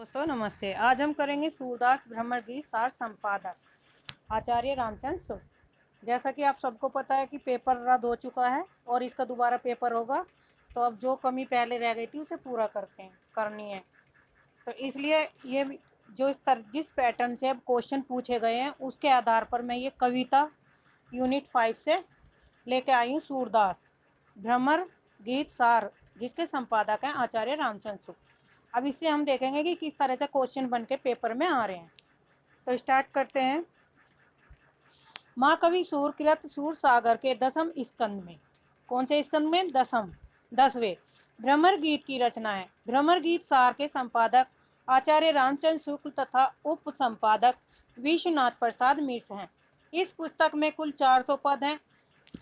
दोस्तों नमस्ते। आज हम करेंगे सूरदास भ्रमर गीत सार संपादक आचार्य रामचंद्र शुक्ल। जैसा कि आप सबको पता है कि पेपर रद्द हो चुका है और इसका दोबारा पेपर होगा, तो अब जो कमी पहले रह गई थी उसे पूरा करनी है। तो इसलिए ये जिस पैटर्न से अब क्वेश्चन पूछे गए हैं उसके आधार पर मैं ये कविता यूनिट 5 से लेके आई हूँ। सूरदास भ्रमर गीत सार, जिसके संपादक हैं आचार्य रामचंद्र शुक्ल। अब इससे हम देखेंगे कि किस तरह से क्वेश्चन बन के पेपर में आ रहे हैं। तो स्टार्ट करते हैं। महाकवि सूरकृत सूर सागर के 10वें स्कंद में, कौन से स्कंद में? 10वें भ्रमर गीत की रचना है। भ्रमर गीत सार के संपादक आचार्य रामचंद्र शुक्ल तथा उप संपादक विश्वनाथ प्रसाद मिश्र हैं। इस पुस्तक में कुल 400 पद हैं।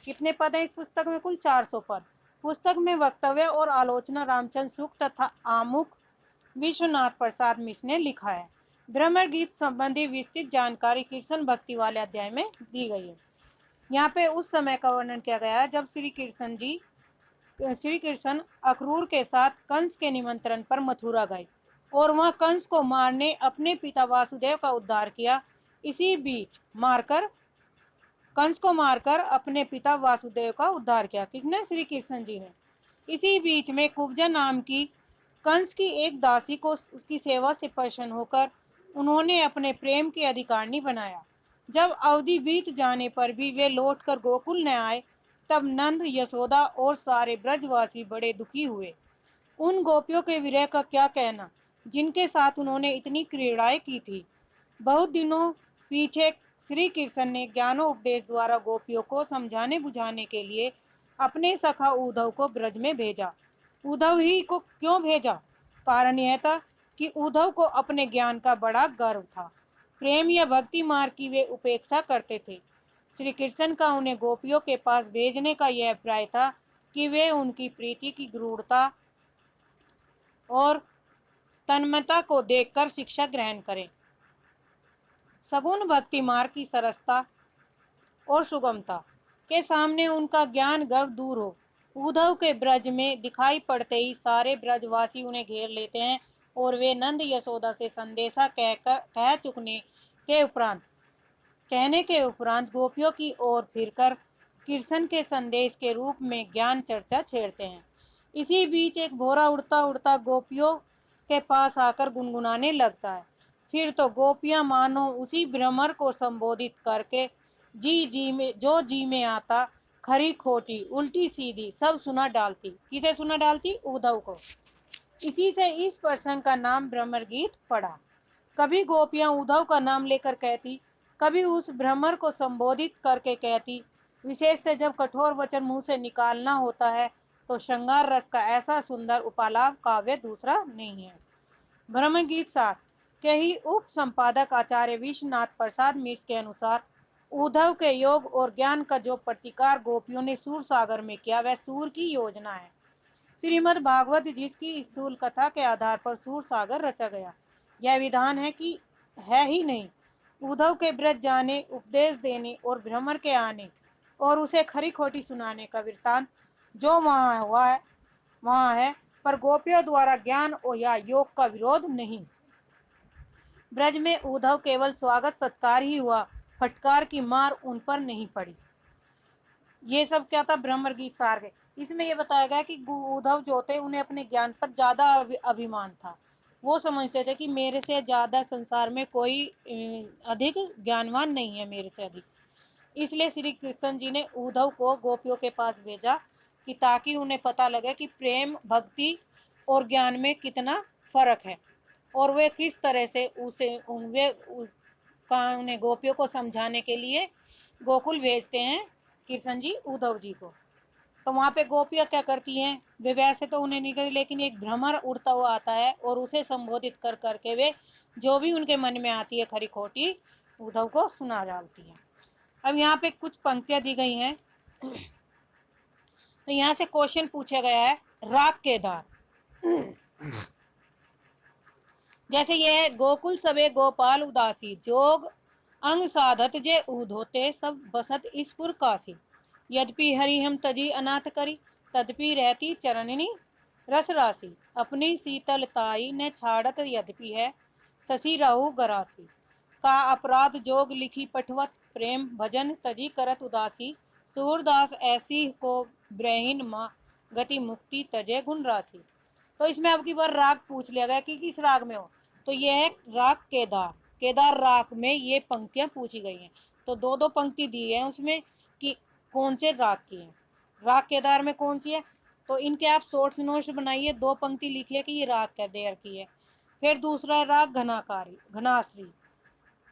कितने पद हैं इस पुस्तक में? कुल 400 पद। पुस्तक में वक्तव्य और आलोचना रामचंद्र शुक्ल तथा आमुख विश्वनाथ प्रसाद मिश्र ने लिखा है। भ्रमर गीत संबंधी विस्तृत जानकारी कृष्ण भक्ति वाले अध्याय में दी गई है। यहाँ पे उस समय का वर्णन किया गया है जब श्री कृष्ण अक्रूर के साथ कंस के निमंत्रण पर मथुरा गए और वहां कंस को मारने अपने पिता वासुदेव का उद्धार किया। इसी बीच कंस को मारकर अपने पिता वासुदेव का उद्धार किया। किसने? श्री कृष्ण जी ने। इसी बीच में कुब्जा नाम की कंस की एक दासी को उसकी सेवा से प्रसन्न होकर उन्होंने अपने प्रेम की अधिकारिणी बनाया। जब अवधि बीत जाने पर भी वे लौटकर गोकुल न आए, तब नंद, यशोदा और सारे ब्रजवासी बड़े दुखी हुए। उन गोपियों के विरह का क्या कहना, जिनके साथ उन्होंने इतनी क्रीड़ाएं की थी। बहुत दिनों पीछे श्री कृष्ण ने ज्ञानोपदेश द्वारा गोपियों को समझाने बुझाने के लिए अपने सखा उद्धव को ब्रज में भेजा। उद्धव ही को क्यों भेजा? कारण यह था कि उद्धव को अपने ज्ञान का बड़ा गर्व था। प्रेम या भक्ति मार्ग की वे उपेक्षा करते थे। श्री कृष्ण का उन्हें गोपियों के पास भेजने का यह अभिप्राय था कि वे उनकी प्रीति की गूढ़ता और तन्मयता को देखकर शिक्षा ग्रहण करें। सगुण भक्ति मार्ग की सरसता और सुगमता के सामने उनका ज्ञान गर्व दूर हो। उद्धव के ब्रज में दिखाई पड़ते ही सारे ब्रजवासी उन्हें घेर लेते हैं और वे नंद यशोदा से संदेशा कहने के उपरांत गोपियों की ओर फिरकर कृष्ण के संदेश के रूप में ज्ञान चर्चा छेड़ते हैं। इसी बीच एक भौरा उड़ता उड़ता गोपियों के पास आकर गुनगुनाने लगता है। फिर तो गोपियां मानो उसी भ्रमर को संबोधित करके जी में आता, खरी खोटी उल्टी सीधी सब सुना डालती। किसे सुना डालती? उद्धव को। इसी से इस प्रसंग का नाम भ्रमर गीत पड़ा। कभी गोपियां उद्धव का नाम लेकर कहती, कभी उस भ्रमर को संबोधित करके कहती। विशेषतः जब कठोर वचन मुंह से निकालना होता है तो श्रृंगार रस का ऐसा सुंदर उपालाप काव्य दूसरा नहीं है। भ्रमर गीत सार के ही उप संपादक आचार्य विश्वनाथ प्रसाद मिश्र के अनुसार उद्धव के योग और ज्ञान का जो प्रतिकार गोपियों ने सूर सागर में किया, वह सूर की योजना है। श्रीमद् भागवत, जिसकी स्थूल कथा के आधार पर सूर सागर रचा गया, यह विधान है कि है ही नहीं। उद्धव के ब्रज जाने, उपदेश देने और भ्रमर के आने और उसे खरी खोटी सुनाने का वृत्तांत जो वहाँ है, पर गोपियों द्वारा ज्ञान और या योग का विरोध नहीं। ब्रज में उद्धव केवल स्वागत सत्कार ही हुआ, फटकार की मार उन पर नहीं पड़ी। ये सब क्या था? भ्रमर गीत सार के। इसमें यह बताया गया कि उद्धव जो थे उन्हें अपने ज्ञान पर ज्यादा अभिमान था। वो समझते थे कि मेरे से ज्यादा संसार में कोई अधिक ज्ञानवान नहीं है मेरे से अधिक। इसलिए श्री कृष्ण जी ने उद्धव को गोपियों के पास भेजा कि ताकि उन्हें पता लगे कि प्रेम, भक्ति और ज्ञान में कितना फर्क है और वे किस तरह से उन्हें गोपियों को समझाने के लिए गोकुल भेजते हैं कृष्ण जी उद्धव जी को। तो वहाँ पे गोपियाँ क्या करती हैं? वे वैसे तो उन्हें नहीं करती, लेकिन एक भ्रमर उड़ता हुआ आता है और उसे संबोधित कर करके वे जो भी उनके मन में आती है खरी खोटी उद्धव को सुना डालती है। अब यहाँ पे कुछ पंक्तियां दी गई हैं। तो यहाँ से क्वेश्चन पूछा गया है, राग के धार। जैसे ये है, गोकुल सबे गोपाल उदासी, जोग अंग साधत जे उधोते सब बसत इसपुर काशी। यद्यपि हरि हम तजी अनाथ करी, तदपि रहती चरणनी रस राशि अपनी शीतलताई ने छाड़त यद्यपि है, शशि रहु गरासी। का अपराध जोग लिखी पठवत, प्रेम भजन तजी करत उदासी। सूरदास ऐसी को ब्रहीन माँ, गति मुक्ति तजे गुण राशि। तो इसमें अब की बार राग पूछ लिया गया कि किस राग में हो, तो यह है राग केदार। केदार राग में ये पंक्तियां पूछी गई हैं। तो दो दो पंक्ति दी है उसमें कि कौन से राग की है, राग केदार में कौन सी है। तो इनके आप शॉर्ट नोट्स बनाइए, दो पंक्ति लिखिए कि ये राग केदार की है। फिर दूसरा है राग घनाकारी घनाश्री।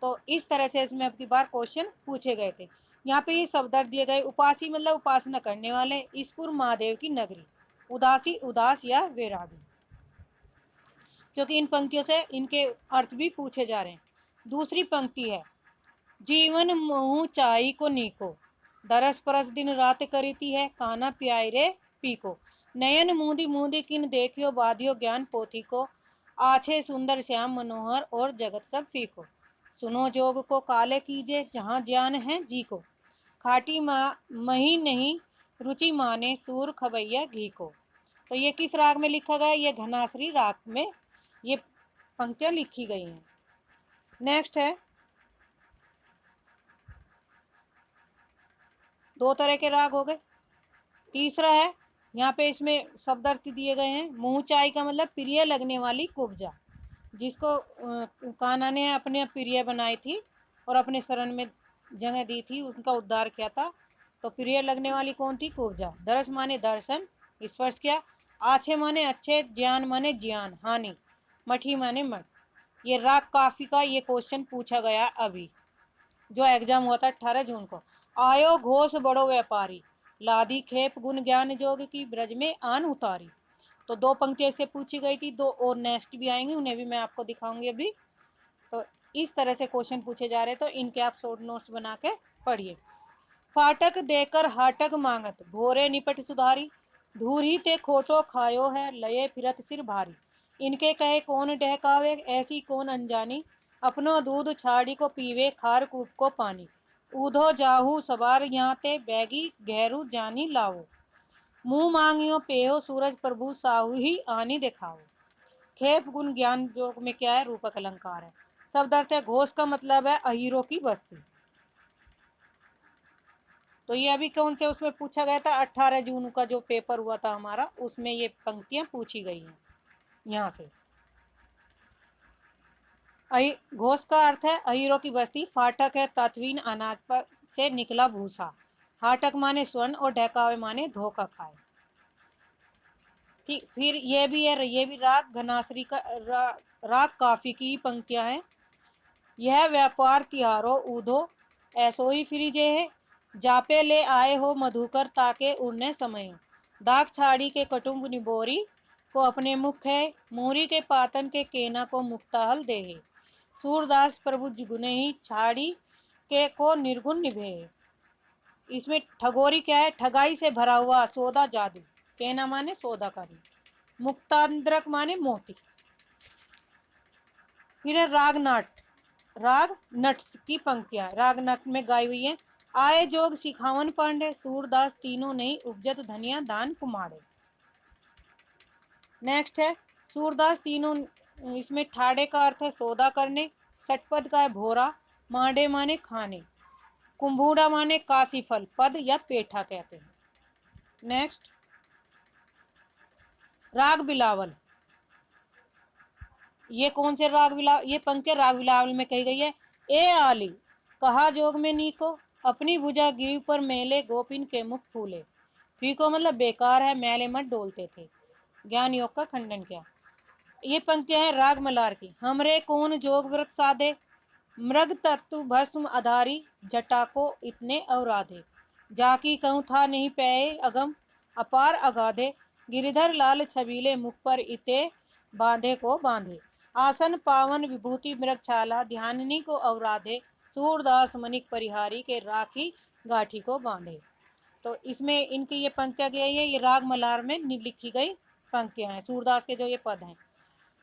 तो इस तरह से इसमें अब की बार क्वेश्चन पूछे गए थे। यहाँ पे ये शब्द दिए गए, उपासी मतलब उपासना करने वाले, ईसपुर महादेव की नगरी, उदासी उदास या वैरागी, क्योंकि इन पंक्तियों से इनके अर्थ भी पूछे जा रहे हैं। दूसरी पंक्ति है, जीवन मोह चाई को नीको, दरस परस दिन रात करीती है, काना प्याय रे पी को। नयन मूंदी मूंदी किन देखियो, बाधियो ज्ञान पोथी को, आछे सुंदर श्याम मनोहर और जगत सब फीको। सुनो जोग को काले कीजे, जहाँ ज्ञान है जी को, खाटी मही नहीं रुचि माने, सूर खबैया घी को। तो ये किस राग में लिखा गया, ये घनाश्री राग में ये पंक्तियां लिखी गई हैं। नेक्स्ट है, दो तरह के राग हो गए। तीसरा है, यहाँ पे इसमें शब्द अर्थ दिए गए हैं। मुँह चाई का मतलब प्रिय लगने वाली कुब्जा, जिसको कान्हा ने अपने प्रिय बनाई थी और अपने शरण में जगह दी थी, उनका उद्धार किया था। तो प्रिय लगने वाली कौन थी, कुब्जा। दरस माने दर्शन, स्पर्श किया। आछे माने अच्छे, ज्ञान माने ज्ञान हानि, मठी माने मठ। ये राग काफी का ये क्वेश्चन पूछा गया अभी, जो एग्जाम हुआ था 18 जून को। आयो घोष बड़ो व्यापारी, लादी खेप गुण ज्ञान जोग की, ब्रज में आन उतारी। तो दो पंक्तियां इससे पूछी गई थी, दो और नेक्स्ट भी आएंगी, उन्हें भी मैं आपको दिखाऊंगी अभी। तो इस तरह से क्वेश्चन पूछे जा रहे, तो इनके आप शॉर्ट नोट्स बना के पढ़िए। फाटक देकर हाटक मांगत, भोरे निपट सुधारी, धूरी ते खोटो खायो है, लये फिरत सिर भारी। इनके कहे कौन डहकावे, ऐसी कौन अनजानी, अपनो दूध छाड़ी को पीवे, खार कूप को पानी। ऊधो जाहू सवार यहाँ ते, बैगी गहरू जानी लाओ, मुंह मांगियो पेहो, सूरज प्रभु साहू ही आनी दिखाओ। खेप गुण ज्ञान जोग में क्या है, रूपक अलंकार है। शब्द अर्थ है, घोष का मतलब है अहीरों की बस्ती। तो ये अभी कौन से उसमें पूछा गया था, 18 जून का जो पेपर हुआ था हमारा, उसमें ये पंक्तियां पूछी गई हैं यहाँ से। घोष का अर्थ है अहीरों की बस्ती। फाटक है तत्वीन अनाज पर से निकला भूसा। हाटक माने स्वर्ण और ढकावे माने धोखा खाए। ठीक, फिर ये भी है, ये भी राग घनाश्री का राग काफी की पंक्तियां हैं। यह व्यापार तिहारो ऊधो, ऐसो ही फ्रिजे है, जापे ले आए हो मधुकर, ताके उड़ने समय। दाग छाड़ी के कटुम्ब निबोरी को अपने मुख है, मोरी के पातन के केना को मुक्ताहल दे है। सूरदास प्रभु गुने ही, छाड़ी के को निर्गुण निभे। इसमें ठगोरी क्या है, ठगाई से भरा हुआ सौदा जादू। केना माने सौदा करी, मुक्तांद्रक माने मोती। फिर है राग नाट, राग नट्स की पंक्तियां राग नट में गाई हुई है। आए जोग सिखावन पांडे, सूरदास तीनों नहीं उपजत धनिया दान कुमारे। नेक्स्ट है, सूरदास तीनों, इसमें ठाड़े का अर्थ है सौदा करने, सटपद का है भोरा, मांडे माने खाने, कुंभूड़ा माने काशी फल, पद या पेठा कहते हैं। नेक्स्ट, राग बिलावल। ये कौन से राग बिलावल, ये पंक्ति राग बिलावल में कही गई है। ए आली कहा जोग में नीको, अपनी भुजा गिरी पर मेले, गोपिन के मुख फूले। फीको मतलब बेकार है, मैले मत डोलते थे। ज्ञान योग का खंडन किया। ये पंक्तियां हैं राग मलार की। हमरे कौन जोग व्रत साधे, मृग तत्व भस्म आधारी, जटा को इतने अवराधे। जाकी कहूँ था नहीं पे अगम, अपार अगाधे, गिरिधर लाल छबीले, मुख पर इते बांधे को बांधे। आसन पावन विभूति मृगछाला, ध्याननी को अवराधे, सूरदास मनिक परिहारी के राखी गाठी को बांधे। तो इसमें इनकी ये पंक्तियां गई है, ये राग मलार में लिखी गई पंक्तियां हैं, सूरदास के जो ये पद हैं।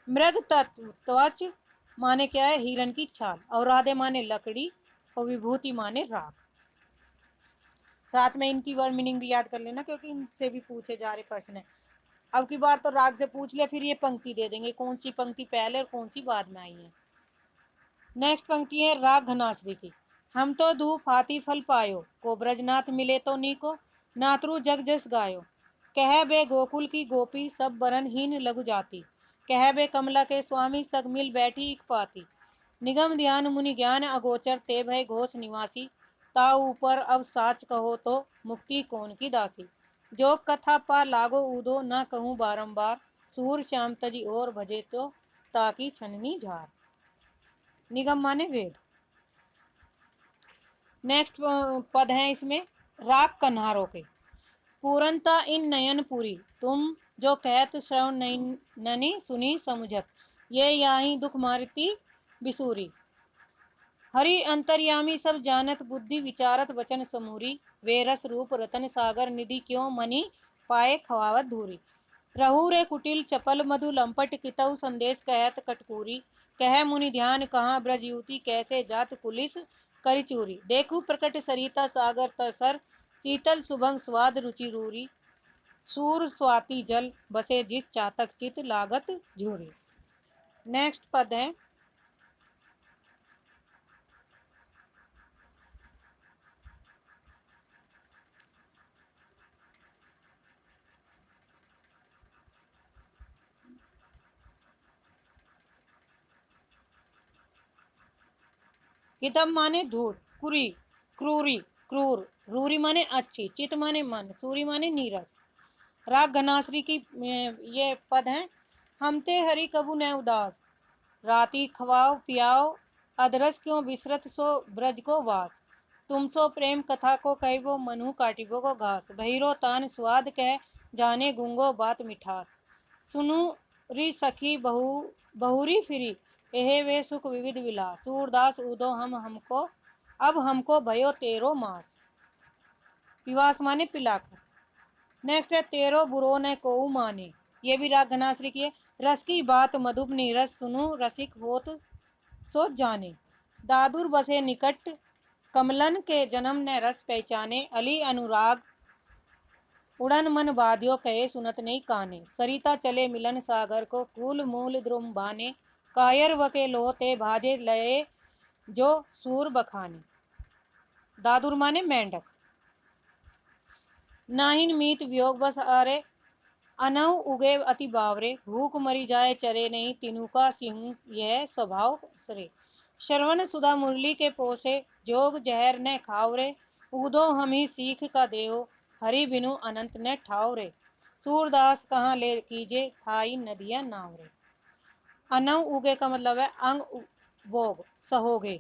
मृग तत्व त्वच माने क्या है, हिरण की छाल, और राधे माने लकड़ी, और विभूति माने राग। साथ में इनकी वर्ड मीनिंग भी याद कर लेना, क्योंकि इनसे भी पूछे जा रहे प्रश्न है। अब की बार तो राग से पूछ ले, फिर ये पंक्ति दे देंगे कौन सी पंक्ति पहले और कौन सी बाद में आई है। नेक्स्ट पंक्ति है राग घनाश्री की। हम तो धूप हाथी फल पायो, को ब्रजनाथ मिले तो नीको, नातरु जग जस गायो। कह बे गोकुल की गोपी, सब बरनहीन लघु जाति। कह बे कमला के स्वामी, सग मिल बैठी इक पाती। निगम ध्यान मुनि ज्ञान अगोचर, ते भय घोष निवासी। ताऊ ऊपर अब साच कहो तो, मुक्ति कौन की दासी। जो कथा पा लागो ऊदो, न कहूँ बारंबार। सूर श्याम तजी और भजे तो, ताकि छननी झार। निगम माने वेद। नेक्स्ट पद है इसमें राग कन्हारों के। पूरनता इन नयन पुरी, तुम जो कहत श्रवण ननी सुनी समुझत। ये याही दुख मारती बिसूरी। हरि अंतर्यामी सब जानत, बुद्धि विचारत वचन समूरी। वे रस रूप रतन सागर, निधि क्यों मनी पाए खवावत धूरी। रहु रे कुटिल चपल मधु, लंपट कितऊ संदेश कहत कटकूरी। कह मुनि ध्यान कहाँ ब्रज युति, कैसे जात कुलिस करी चूरी। देखू प्रकट सरिता सागर तसर, शीतल सुभंग स्वाद रुचि रूरी। सूर स्वाति जल बसे जिस, चातक चित लागत झूरी। नेक्स्ट पद है कितम माने धूल, कुरी, क्रूरी, क्रूर। रूरी माने अच्छी, चित माने मन, सूरी माने नीरस। राग घनाश्री की ये पद हैं। हमते हरि कबू न उदास, राती खवाओ पियाओ, अदरस क्यों बिसरत सो ब्रज को वास। तुम सो प्रेम कथा को कहबो, मनु काटिबो को घास। बहिरो तान स्वाद कह, जाने गुंगो बात मिठास। सुनु री सखी बहुरी फिरी, एहे वे सुख विविध विलास। सूरदास उदो हम हमको, अब हमको भयो तेरो मास। पिवास माने पिलाकर। नेक्स्ट है तेरो बुरो न को माने, ये भी राग घनाश्री की है। रस की बात मधुप नीरस, सुनु रसिक होत सो जाने। दादुर बसे निकट, कमलन के जन्म ने रस पहचाने। अली अनुराग उड़न मन बाधियो, कहे सुनत नहीं काने। सरिता चले मिलन सागर को, कूल मूल द्रुम बाने। कायर वके लोते भाजे लये, जो सूर बखाने। दादुर माने मेंढक। नाहिन मीत वियोग बस आरे, अनहु उगे अति बावरे। भूख मरी जाए चरे नहीं, तीनू का सिंह यह स्वभाव सरे। श्रवण सुधा मुरली के पोसे, जोग जहर न खावरे। उदो हम ही सीख का देहो, हरि बिनु अनंत न ठावरे। सूरदास कहाँ ले कीजे, थाई नदियां नावरे। अनव उगे का मतलब है अंग भोग सहोगे।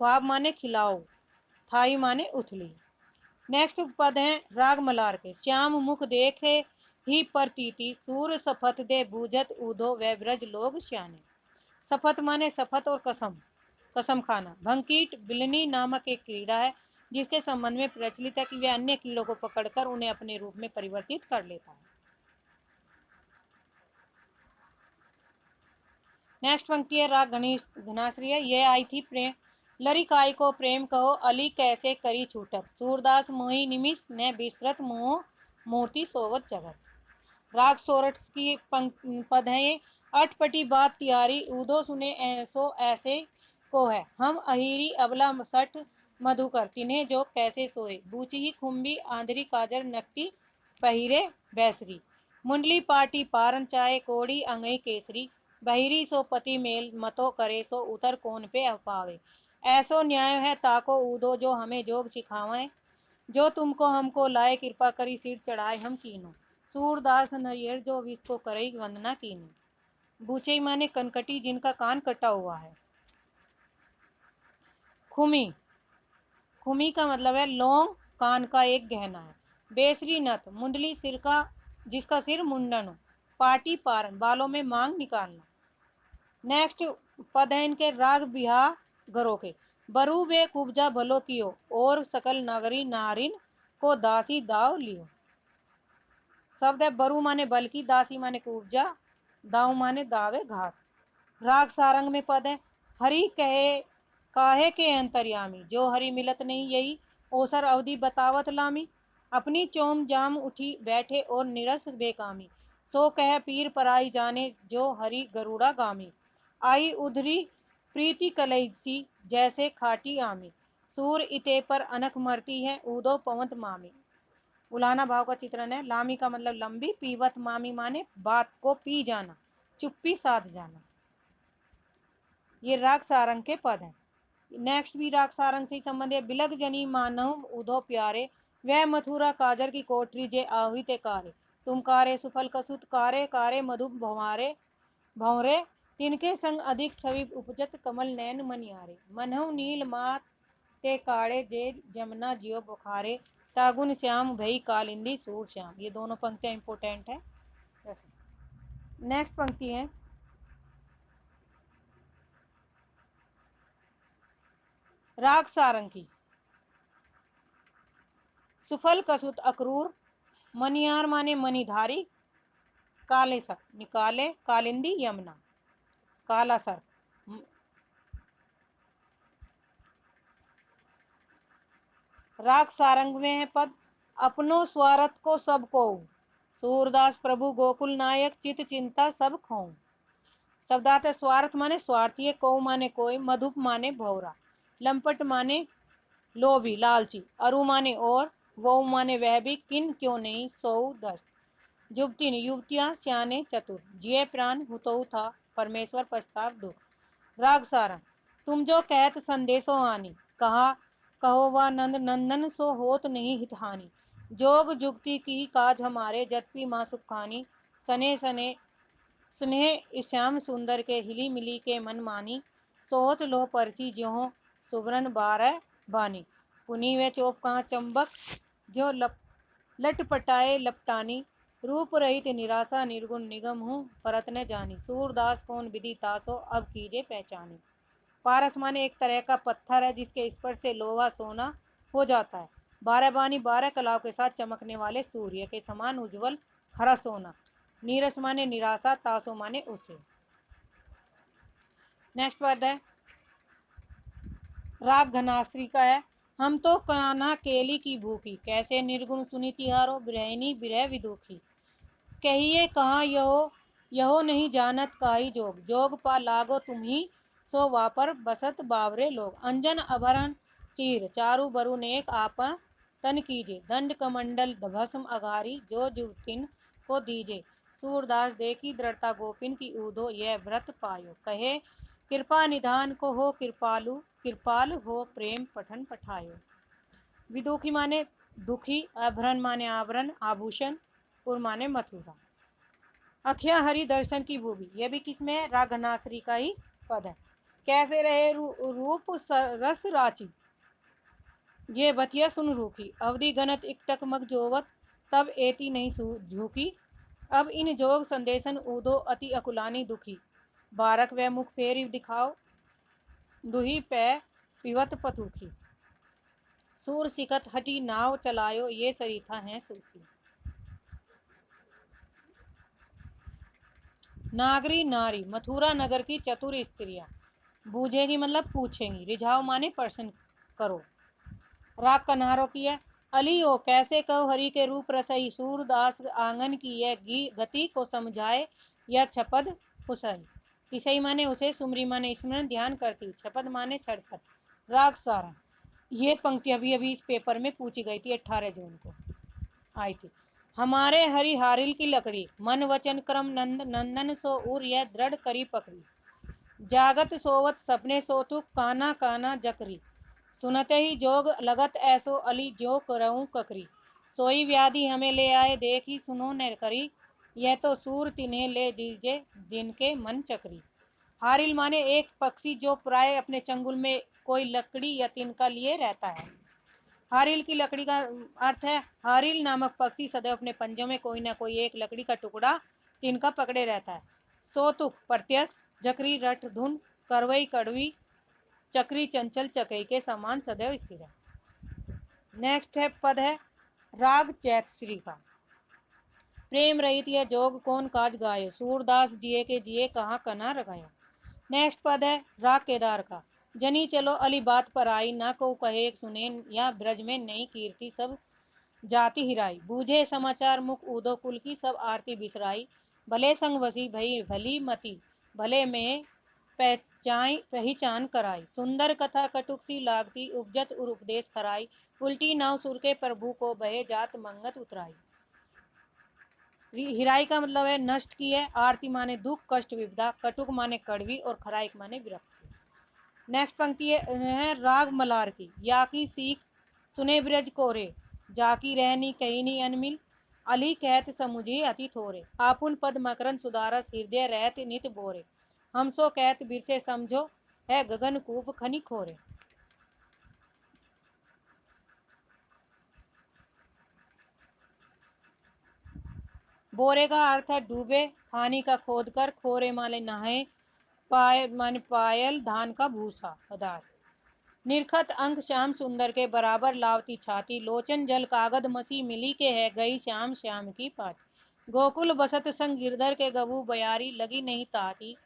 ख्वाब माने खिलाओ, थाई माने उथली। नेक्स्ट पद है राग मलार के। श्याम मुख देखे ही प्रतीति, सूर सफत दे बूझत ऊधो, व ब्रज लोग श्याने। सफत माने सफत और कसम, कसम खाना। भंकीट बिलनी नामक एक कीड़ा है, जिसके संबंध में प्रचलित है कि वह अन्य कीड़ों को पकड़कर उन्हें अपने रूप में परिवर्तित कर लेता है। नेक्स्ट पंक्ति है राग घनाश्री है। यह आई थी प्रेम लरिकाई को प्रेम कहो, अली कैसे करी छूटत। सूरदास मोहि निमिष ने बिसरत, मोह मूर्ति सोवत जगत। राग सोरठ की पद है ये। अटपटी बात तियारी, ऊदो सुने ऐसो ऐसे को है। हम अहिरी अबला सठ मधुकर, तिन्हें जो कैसे सोए। बूची ही खुम्बी आंधरी काजर, नकटी पहिरे बैसरी। मुंडली पाटी पारन चाहे, कोड़ी अंगई केसरी। बहिरी सो पति मेल मतो करे, सो उतर कौन पे अपावे। ऐसो न्याय है ताको ऊदो, जो हमें जोग सिखावे। जो तुमको हमको लाए, कृपा करी सिर चढ़ाए हम कीनो। सूरदास नरियर जो विश्व करई, वंदना कीनो। बूचे माने कनकटी, जिनका कान कटा हुआ है। खुमी, खुमी का मतलब है लौंग, कान का एक गहना है। बेसरी नथ, मुंडली सिर का, जिसका सिर मुंडन हो। पाटी पारन, बालों में मांग निकालना। नेक्स्ट पद है इनके राग बिहार घरों के। बरु वे कुब्जा भलो कियो, और सकल नगरी नारिन को दासी दाव लियो। शब्द है बरु माने बल की, दासी माने कुब्जा, दाव माने दावे घात। राग सारंग में पद है। हरि कहे काहे के अंतर्यामी, जो हरि मिलत नहीं यही, ओसर अवधि बतावत लामी। अपनी चोम जाम उठी बैठे, और निरस बेकामी। सो कह पीर पराई जाने जो हरि गरुड़ा गामी। आई उधरी प्रीति कलैसी जैसे खाटी आमी। सूर इते पर अनक मरती है ऊदो पवंत मामी। उलाना भाव का चित्रण है। लामी का मतलब लंबी, पीवत मामी माने बात को पी जाना, चुप्पी साध जाना। ये राग सारंग के पद हैं। नेक्स्ट भी राग सारंग से संबंध है। बिलग जनी मानव उधो प्यारे, वह मथुरा काजर की कोठरी जे आहुते कारे। तुम कारे सुफल कसुत कारे, कारे मधुप भंवारे भंवरे। तिनके संग अधिक छवि उपजत कमल नैन मनियारे। मनहु नील मात ते काड़े जे जमुना जियो बुखारे। तागुन श्याम भई कालिंदी सूर श्याम। ये दोनों पंक्तियां इंपोर्टेंट है। नेक्स्ट पंक्ति है। राग सारंगी। सुफल कसुत अक्रूर, मनियार माने मणिधारी, काले सर निकाले, कालिंदी यमुना, काला सर। राग सारंग में है पद। अपनो स्वार्थ को सब को, सूरदास प्रभु गोकुल नायक, चित चिंता सब खो। शब्दार्थ है। स्वार्थ माने स्वार्थी, कौ माने कोई, मधुप माने भौरा, लंपट माने लोभी लालची, अरु माने और, वो माने वह भी, किन क्यों नहीं, सौ दस। जुबतीन युवतियां, सियाने चतुर, जिये प्राण हुतौ था, परमेश्वर पश्चात दुख। राग सारंग। तुम जो कहत संदेशो आनी, कहा कहो वा नंद नंदन, सो होत नहीं हितहानि। जोग जुगति की काज हमारे, जतपी माँ सुखानी। सने सने स्नेह श्याम सुंदर के, हिली मिली के मन मानी। सोहत लो परसी ज्यों सुवर्ण बारह बानी। पुनी व चोप कहाँ चंबक, जो लटपटाए लपटानी। रूप रहित निराशा, निर्गुण निगम हूँ परत न जानी। सूरदास कौन विधि तासो, अब कीजे पहचानी। पारस माने एक तरह का पत्थर है जिसके स्पर्श से लोहा सोना हो जाता है। 12 बानी 12 कलाओं के साथ चमकने वाले सूर्य के समान उज्जवल खरा सोना। नीरस माने निराशा, तासो माने उसे। नेक्स्ट वर्ड है। राग घनाश्री का है। हम तो कान्हा केली की भूखी, कैसे निर्गुण सुनी तिहारो, बिरहिनी बिरह विदुखी। कहिए कहाँ यहो, यहो नहीं जानत काई जोग, जोग पा लागो तुम्ही, सो वापर बसत बावरे लोग। अंजन अभरण चीर, चारु बरुन एक आप तन कीजे। दंड कमंडल भस्म अघारी, जो जुवतिन को दीजे। सूरदास देखी दृढ़ता गोपिन की, ऊधो यह व्रत पायो। कहे कृपा निधान को हो कृपालु, कृपाल हो प्रेम पठन पठायो। विदुखी माने दुखी, आभरण माने आवरण आभूषण, पुर माने मथुरा। अखिया हरि दर्शन की भूमि, यह भी किसमें है? राग घनाश्री का ही पद है। कैसे रहे रूप रस राची, ये बतिया सुन रूखी। अवधि गणत इकटक मग जोवत, तब एती नहीं झूकी। अब इन जोग संदेशन ऊदो, अति अकुलानी दुखी। बारक व मुख फेरी दिखाओ, दुही पै पिवत पतुखी। सूर सिकत हटी नाव चलायो, ये सरिथा हैं सूखी। नागरी नारी, मथुरा नगर की चतुर स्त्रियां। बूझेगी मतलब पूछेंगी। रिझाओ माने प्रश्न करो। राग कन्हारों की है। अली ओ कैसे कहो हरि के रूप रसई, सूरदास आंगन की यह गति को समझाए, यह छपद हुसई। तिसई माने उसे, सुमरी माने स्मरण ध्यान करती, छपद माने छड़पट। राग सारंग। ये पंक्ति अभी अभी इस पेपर में पूछी गई थी, 18 जून को आई थी। हमारे हरि हारिल की लकड़ी, मन वचन क्रम नंद नंदन, सो उर यह दृढ़ करी पकड़ी। जागत सोवत सपने सोतु, काना काना जकरी। सुनते ही जोग लगत ऐसो, अली जो करऊं ककरी। सोई व्याधि हमें ले आए, देखी सुनो न करी। यह तो सूर तिन्हें ले दीजे, दिन के मन चकरी। हारिल माने एक पक्षी जो प्राय अपने चंगुल में कोई लकड़ी या तिनका लिए रहता है। हारिल की लकड़ी का अर्थ है, हारिल नामक पक्षी सदैव अपने पंजों में कोई ना कोई एक लकड़ी का टुकड़ा तिनका पकड़े रहता है। सोतुक प्रत्यक्ष, जकरी रट धुन, करवई कड़वी, चक्री चंचल चकई के समान सदैव स्थिर है। नेक्स्ट है पद है राग चैतश्री का। प्रेम रहित यह जोग कौन काज गायो, सूरदास जिये के जिये कहाँ कना रगायो। नेक्स्ट पद है राग केदार का। जनी चलो अली बात पर आई, ना को कहे सुने, या ब्रज में नई कीर्ति सब जाति हिराई। बूझे समाचार मुख ऊदो कुल की, सब आरती बिसराई। भले संग वसी भई भली मती, भले में पहचान कराई। सुंदर कथा कटुक सी लागती, उपजत और उपदेश खराई। उल्टी नाव सुर के प्रभु को बहे, जात मंगत उतराई। हिराई का मतलब है नष्ट की है। आरती माने दुख कष्ट विपदा, कटुक माने कड़वी और खराइक माने विरक्ति। नेक्स्ट पंक्ति है राग मलार की। या की सीख सुने ब्रज कोरे, जाकी रहनी कहीं नहीं अनमिल, अली कहत समुझे अति थोरे। आपुन पद मकरन सुदारस, हृदय रहत नित बोरे। हमसो कहत बिर से समझो, है गगन कूप खनि खोरे। बोरे का अर्थ है डूबे, खानी का खोद कर, खोरे माले नहाए, पायल माने पायल धान का भूसा पदार्थ। निरखत अंक श्याम सुंदर के, बराबर लावती छाती, लोचन जल कागद मसी, मिली के है गई श्याम श्याम की पाती। गोकुल बसत संग गिरधर के, गबू बयारी लगी नहीं ताती।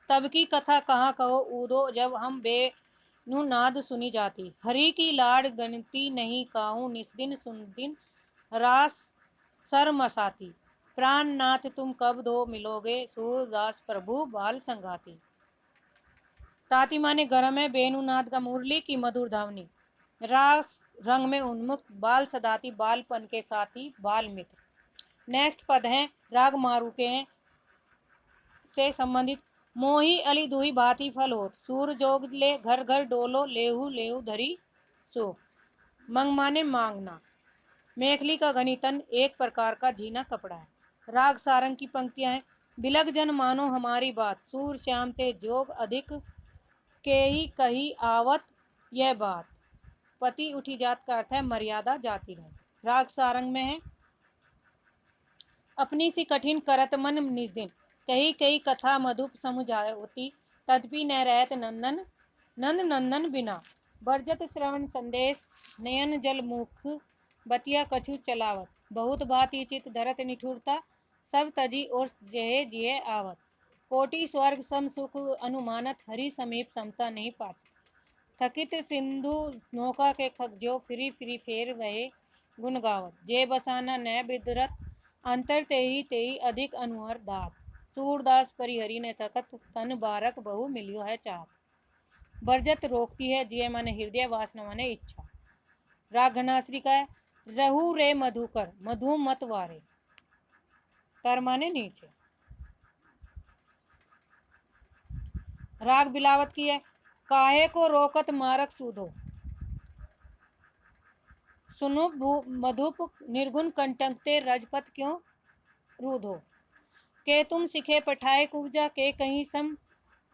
तब की कथा कहाँ कहो ऊदो, जब हम बेनु नाद सुनी जाती। हरि की लाड गणती नहीं काहू, निस्दिन सुनदिन रास सर मसाती। प्राण नाथ तुम कब दो मिलोगे, सूरदास प्रभु बाल संगाती। ताती माने गरम है, बेनुनाद का मुरली की मधुर ध्वनि। रास रंग में उन्मुक्त, बाल सदाती बालपन के साथी, बाल मित्र। नेक्स्ट पद है राग मारू के से संबंधित। मोही अली दुही भांति फल होत, सूर जोग ले घर घर डोलो, लेहू लेहू धरी सो। मंग माने मांगना। मेखली का घनीतन एक प्रकार का झीना कपड़ा है। राग सारंग की पंक्तियां हैं। बिलग जन मानो हमारी बात, सूर श्याम ते जोग अधिक के ही कही आवत यह बात। पति उठी जात का अर्थ है मर्यादा जाती रहे। राग सारंग में है अपनी सी कठिन करत मन निस्दिन, कही कही कथा मधुप समुझाय होती, तदपि न रहत नंदन नंद नंदन बिना। बरजत श्रवण संदेश, नयन जल मुख, बतिया कछु चलावत। बहुत भांति चित धरत निठुरता, सब तजी और जहे जिये आवत। कोटि स्वर्ग सम सुख अनुमानत, हरि समीप समता नहीं पाती। थकित सिंधु नौका के खगजो, फिरी फिरी फेर वहे गुण गावत। जे बसाना न बिदरत, अंतर तेही अधिक अनुहर दात। सूरदास परिहरि ने थकत, तन बारक बहु मिलियो है चाहत। बरजत रोकती है, जिये माने हृदय, वासना माने इच्छा। राग घनाश्री का है रहू रे मधुकर, मधु मत वारे, तर माने नीचे। राग बिलावत की है काहे को रोकत मारक सूधो, सुनो मधुप निर्गुण कंटकते, रजपत क्यों रूधो। के तुम सिखे पठाए कुब्जा, के कहीं सम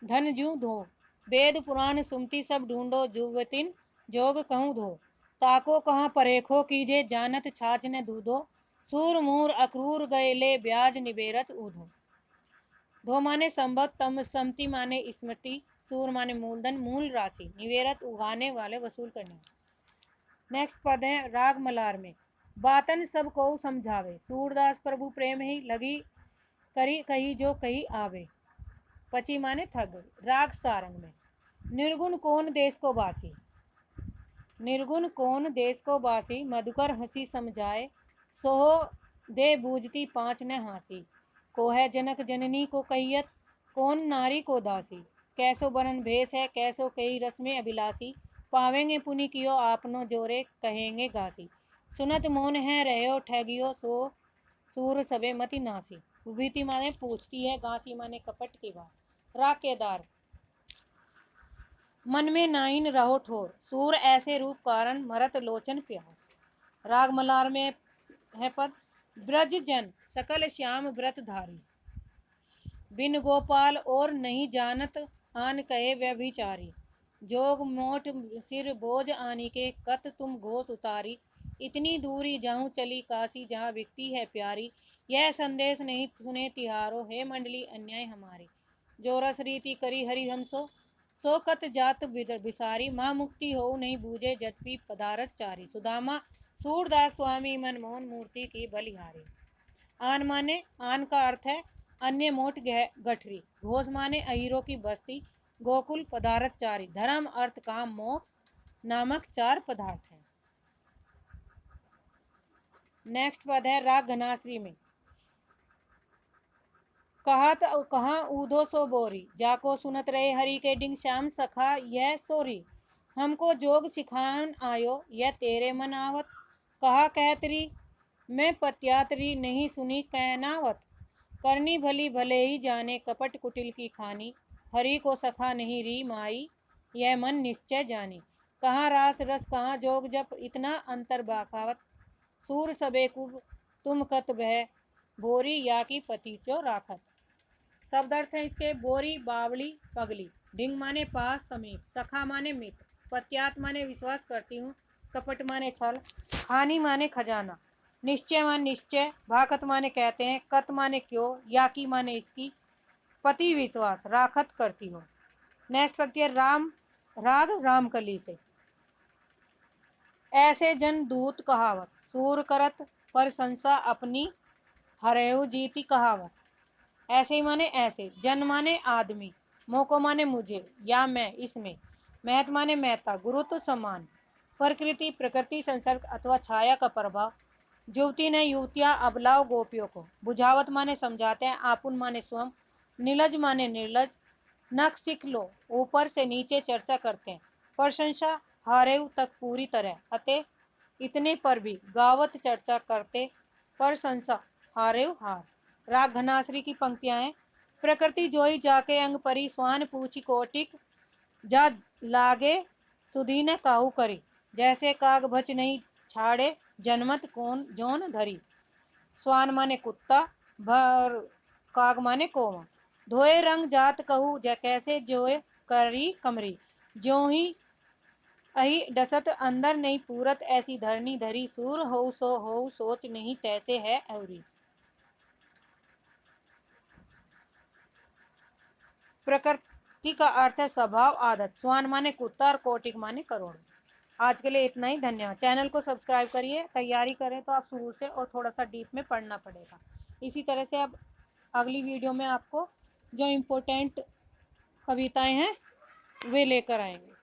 धन जू धो। वेद पुराण सुमति सब ढूंढो, जुवतिन जोग कहूँ धो। ताको कहाँ परेखो कीजे, जानत छाछ ने दूधो। सूर मूर अक्रूर गए ले, ब्याज निबेरत ऊधो। धो माने संबत, तम समति माने स्मृति, सूर माने मूलधन मूल राशि, निवेरत उगाने वाले वसूल करने। नेक्स्ट पद है राग मलार में। बातन सब को समझावे, सूरदास प्रभु प्रेम ही लगी करी कही जो कही आवे। पची माने थग। राग सारंग में निर्गुण कौन देश को बासी, निर्गुण कौन देश को बासी, मधुकर हंसी समझाए, सोहो दे बूझती पांच न हासी। को है जनक जननी को कहियत, कौन नारी को दासी। कैसो बरन भेष है, कैसो कई रस्में अभिलाषी। पावेंगे पुनि कियो आपनो जोरे, कहेंगे गासी। सुनत मौन है रहो ठगियो, सो सूर सबे मति नासी। उभीति माने पूछती है, गासी माने कपट की बात। राग केदार मन में नाइन रहो ठोर, सूर ऐसे रूप कारण, मरत लोचन प्यास। राग मलार में है पद ब्रज जन सकल श्याम व्रत धारी, बिन गोपाल और नहीं जानत, आन कहे व्यभिचारी। जोग मोट सिर बोझ आनी के, कत तुम घोष उतारी। इतनी दूरी जाऊं चली काशी, जहाँ बिकती है प्यारी। यह संदेश नहीं सुने तिहारो, हे मंडली अन्याय हमारी। जो रस रीति करी हरि हमसो, सो कत जात बिसारी। माँ मुक्ति हो नहीं बूझे, जदपि पदारथ चारी। सुदामा सूरदास स्वामी मनमोहन मूर्ति की बलिहारी। आन माने आन का अर्थ है अन्य मोट गठरी। घोष माने अहीरों की बस्ती। गोकुल पदार्थ चारी, धर्म अर्थ काम मोक्ष नामक चार पदार्थ हैं। नेक्स्ट पद है राग घनाश्री में। कहाँ ऊधो सो बोरी, जाको सुनत रहे हरि के डिंग श्याम सखा यह सोरी। हमको जोग सिखान आयो यह तेरे मन आवत, कहा कहतरी मैं पत्यातरी नहीं सुनी कहनावत। करनी भली भले ही जाने कपट कुटिल की खानी, हरि को सखा नहीं री माई यह मन निश्चय जानी। कहाँ रास रस कहाँ जोग जप इतना अंतर बाखावत, सूर सबेकुब तुम कत बह बोरी या की पति चो राखत। शब्द अर्थ है इसके। बोरी बावली पगली, ढिंग माने पास समीप, सखा माने मित्र, पत्यात माने विश्वास करती हूँ, कपट माने छल, खानी माने खजाना, निश्चय माने निश्चय, भाकत माने कहते हैं, कत माने क्यों, याकी माने इसकी, पति विश्वास, राखत करती हूँ। नेक्स्ट प्रत्यय राम, राग रामकली से। ऐसे जन दूत कहावत, सूर करत प्रशंसा अपनी, हरेऊ जीती कहावत। ऐसे ही माने ऐसे, जन माने आदमी, मोको माने मुझे या मैं इसमें, महत माने महता, गुरुत्व समान, प्रकृति प्रकृति संसर्ग अथवा छाया का प्रभाव। युवती ने युवतियां अबलाव गोपियों को, बुझावत माने समझाते हैं, आपुन माने स्वयं, नीलज माने निर्लज, नख सीख लो ऊपर से नीचे चर्चा करते हैं, प्रशंसा हारेव तक पूरी तरह, अतः इतने पर भी गावत चर्चा करते, प्रशंसा हारेव हार। राग घनाश्री की पंक्तियां हैं। प्रकृति जोई जाके अंग परी, स्वान पूछी कोटिक जा लागे सुधी न काहू करी, जैसे काग भच नहीं छाड़े जनमत कौन जोन धरी। स्वान माने कुत्ता, भर काग माने कोमा, धोए रंग जात कहू जै कैसे जोए करी कमरी, ज्यों ही अही डसत अंदर नहीं पूरत, ऐसी धरनी धरी सूर हो सोच नहीं तैसे है अवरी। प्रकृति का अर्थ है स्वभाव आदत, स्वान माने कुत्ता और कोटिक माने करोड़। आज के लिए इतना ही, धन्यवाद। चैनल को सब्सक्राइब करिए, तैयारी करें तो आप शुरू से और थोड़ा सा डीप में पढ़ना पड़ेगा। इसी तरह से अब अगली वीडियो में आपको जो इम्पोर्टेंट कविताएं हैं वे लेकर आएंगे।